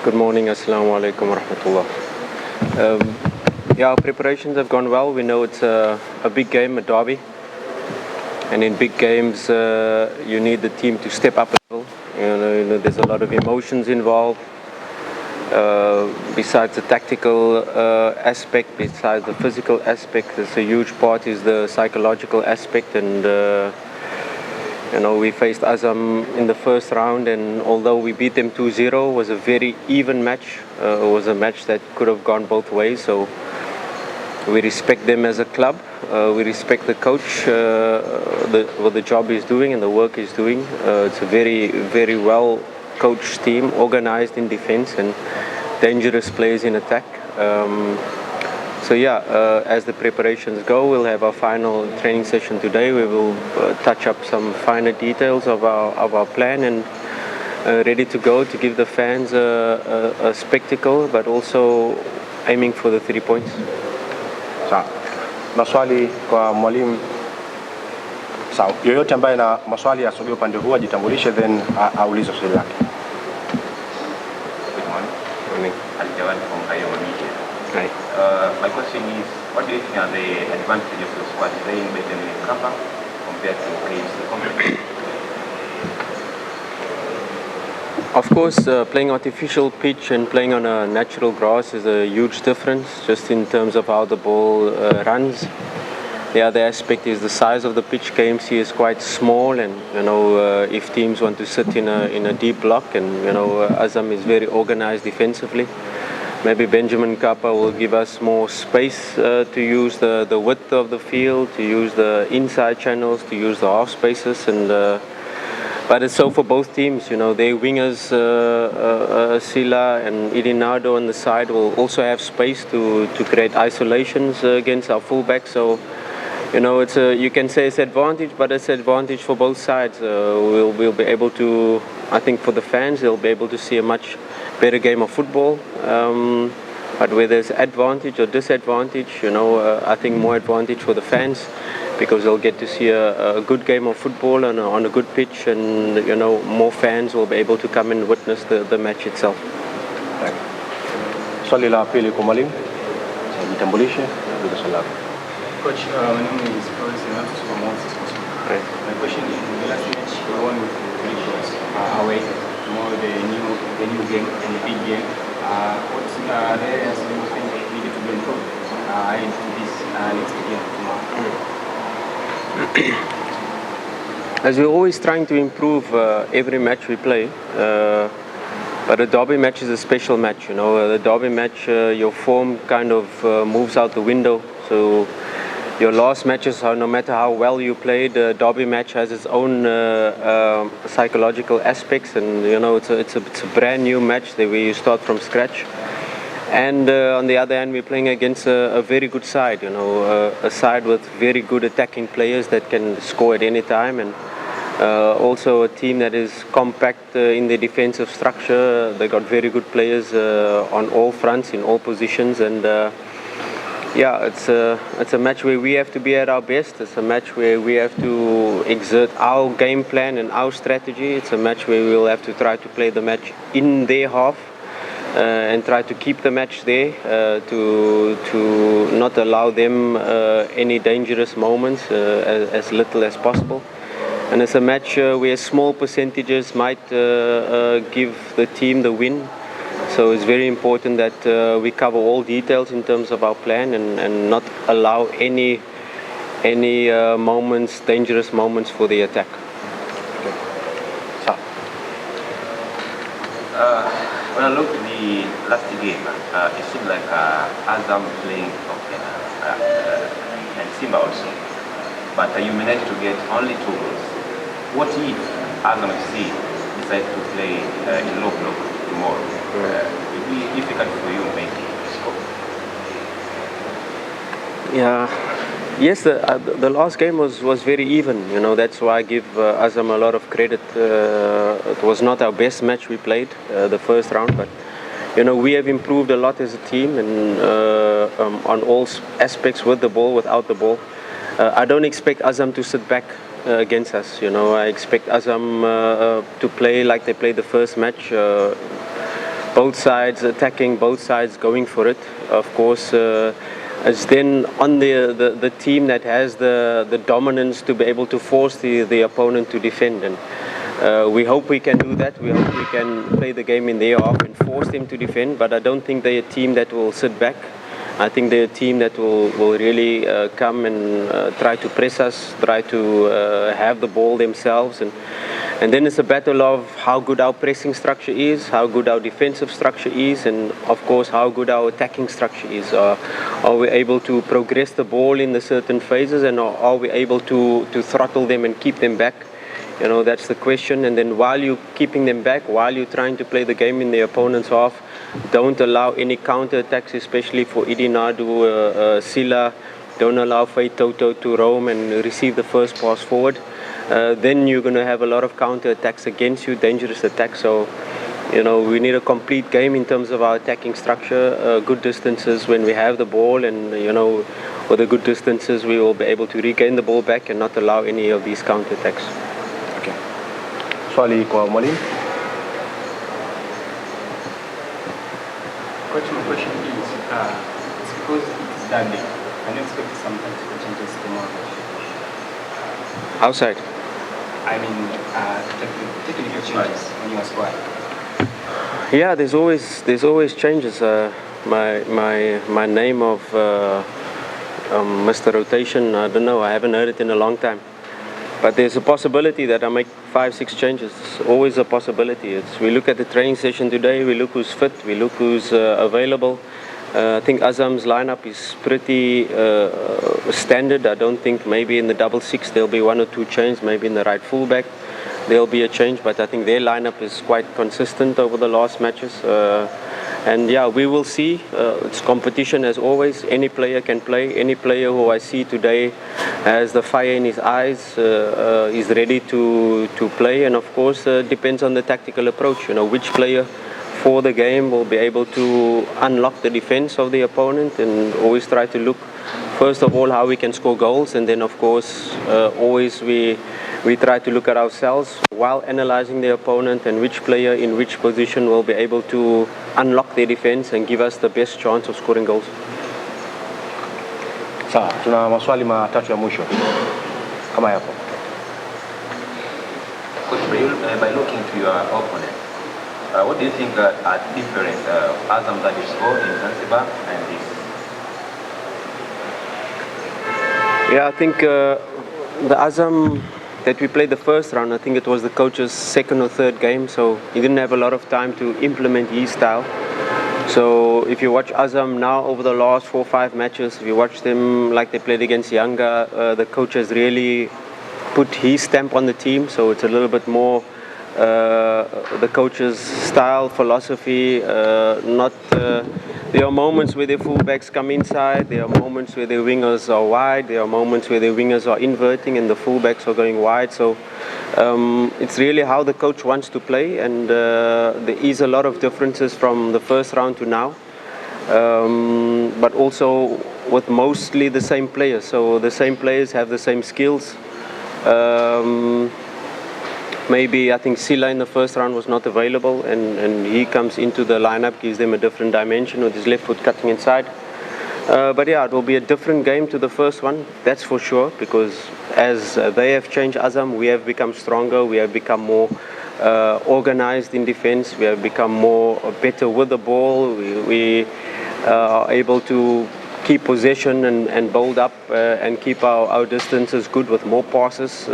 Good morning, Assalamu alaikum wa rahmatullah. Our preparations have gone well. We know it's a big game, a derby. And in big games, you need the team to step up a level. There's a lot of emotions involved. Besides the tactical aspect, besides the physical aspect, there's a huge part is the psychological aspect. And we faced Azam in the first round, and although we beat them 2-0, it was a very even match. It was a match that could have gone both ways. So we respect them as a club. We respect the coach, what the job he's doing and the work he's doing. It's a very, very well coached team, organized in defense and dangerous players in attack. As the preparations go, we'll have our final training session today. We will touch up some finer details of our plan and ready to go to give the fans a spectacle, but also aiming for the 3 points. Sawa. Maswali kwa mwalimu. Sawa. Yoyote ambaye na maswali asogee upande huu ajitambulishe, then aulize swali lake. Good morning. Aljawan from Iowa Media. Hi. My question is, what do you think are the advantages of the squad playing Benjamin Kappa compared to playing the company? Of course, playing artificial pitch and playing on a natural grass is a huge difference, just in terms of how the ball runs. The other aspect is the size of the pitch. KMC is quite small, and if teams want to sit in a deep block, and Azam is very organized defensively. Maybe Benjamin Kappa will give us more space to use the width of the field, to use the inside channels, to use the half spaces, and but it's so for both teams. Their wingers, Sila and Irinado on the side, will also have space to create isolations against our fullbacks. So it's you can say it's advantage, but it's advantage for both sides. We'll be able to, I think for the fans, they'll be able to see a much better game of football. But where there's advantage or disadvantage, I think more advantage for the fans, because they'll get to see a good game of football on a good pitch, and more fans will be able to come and witness the match itself. Swali la pili kwa mwalimu. Jitambulishe, ndio swali lako. Coach, my name is Professor from Moses. My question is, in the last match, we won with Lakers away. Tomorrow the new game and the big game. What's the areas you think needed to be improved into this next game tomorrow? As we're always trying to improve every match we play, but a derby match is a special match. The derby match, your form kind of moves out the window. So your last matches, no matter how well you played, the derby match has its own psychological aspects, and it's a brand new match where you start from scratch. And on the other hand, we're playing against a very good side, a side with very good attacking players that can score at any time, and also a team that is compact in their defensive structure. They got very good players on all fronts, in all positions, and it's a match where we have to be at our best. It's a match where we have to exert our game plan and our strategy. It's a match where we'll have to try to play the match in their half. And try to keep the match there, to not allow them any dangerous moments, as little as possible. And it's a match where small percentages might give the team the win. So it's very important that we cover all details in terms of our plan, and not allow any moments, dangerous moments for the attack. When I look at the last game, it seemed like Azam playing and Simba also. But you managed to get only 2 goals. What if Azam FC decide to play in low block tomorrow? It will be difficult for you maybe to score. Yeah. Yes, the last game was very even. That's why I give Azam a lot of credit. It was not our best match we played the first round, but we have improved a lot as a team, and on all aspects, with the ball, without the ball. I don't expect Azam to sit back against us. I expect Azam to play like they played the first match. both sides attacking, both sides going for it. Of course, it's then on the team that has the dominance to be able to force the opponent to defend. And we hope we can do that. We hope we can play the game in their half and force them to defend. But I don't think they're a team that will sit back. I think they're a team that will really come and try to press us, try to have the ball themselves. And then it's a battle of how good our pressing structure is, how good our defensive structure is, and of course how good our attacking structure is. Are we able to progress the ball in the certain phases, and are we able to throttle them and keep them back? You know, that's the question. And then while you're keeping them back, while you're trying to play the game in the opponent's half, don't allow any counter attacks, especially for Idinadu, Sila. Don't allow Toto to roam and receive the first pass forward. Then you're going to have a lot of counter attacks against you, dangerous attacks. So, you know, we need a complete game in terms of our attacking structure, good distances when we have the ball, and, you know, with the good distances we will be able to regain the ball back and not allow any of these counter attacks. Okay. Swali kwa mwalimu. Coach, my question is, it's because it's that day. Can you expect some tactical changes tomorrow? Outside? I mean, technical changes on your squad. Yeah, there's always changes. My name of Mr. Rotation, I don't know. I haven't heard it in a long time. But there's a possibility that I make 5-6 changes. It's always a possibility. We look at the training session today. We look who's fit. We look who's available. I think Azam's lineup is pretty standard. I don't think maybe in the 6-6 there'll be 1 or 2 changes. Maybe in the right fullback there'll be a change. But I think their lineup is quite consistent over the last matches. And yeah, we will see. It's competition as always. Any player can play. Any player who I see today has the fire in his eyes, is ready to play. And of course, depends on the tactical approach. You know, which player for the game will be able to unlock the defense of the opponent, and always try to look first of all how we can score goals, and then of course always we try to look at ourselves while analyzing the opponent and which player in which position will be able to unlock their defense and give us the best chance of scoring goals. Sawa, tuna maswali matatu ya mwisho kama yapo. Coach, by looking to your opponent, what do you think are different Azam that you scored in Zanzibar and this? Yeah, I think the Azam that we played the first round, I think it was the coach's second or third game, so he didn't have a lot of time to implement his style. So if you watch Azam now over the last 4 or 5 matches, if you watch them like they played against Yanga, the coach has really put his stamp on the team, so it's a little bit more the coach's style, philosophy. There are moments where the fullbacks come inside, there are moments where the wingers are wide, there are moments where the wingers are inverting and the fullbacks are going wide. So it's really how the coach wants to play, and there is a lot of differences from the first round to now, but also with mostly the same players. So the same players have the same skills. Maybe I think Sila in the first round was not available, and he comes into the lineup, gives them a different dimension with his left foot cutting inside. But yeah, it will be a different game to the first one, that's for sure, because as they have changed Azam, we have become stronger, we have become more organized in defense, we have become better with the ball, we are able to keep possession and build up and keep our distances good with more passes,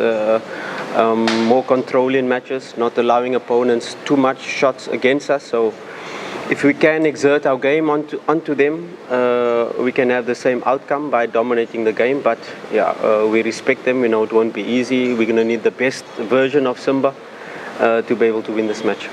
more control in matches, not allowing opponents too much shots against us. So if we can exert our game onto them, we can have the same outcome by dominating the game. But yeah, we respect them. We know it won't be easy. We're going to need the best version of Simba to be able to win this match.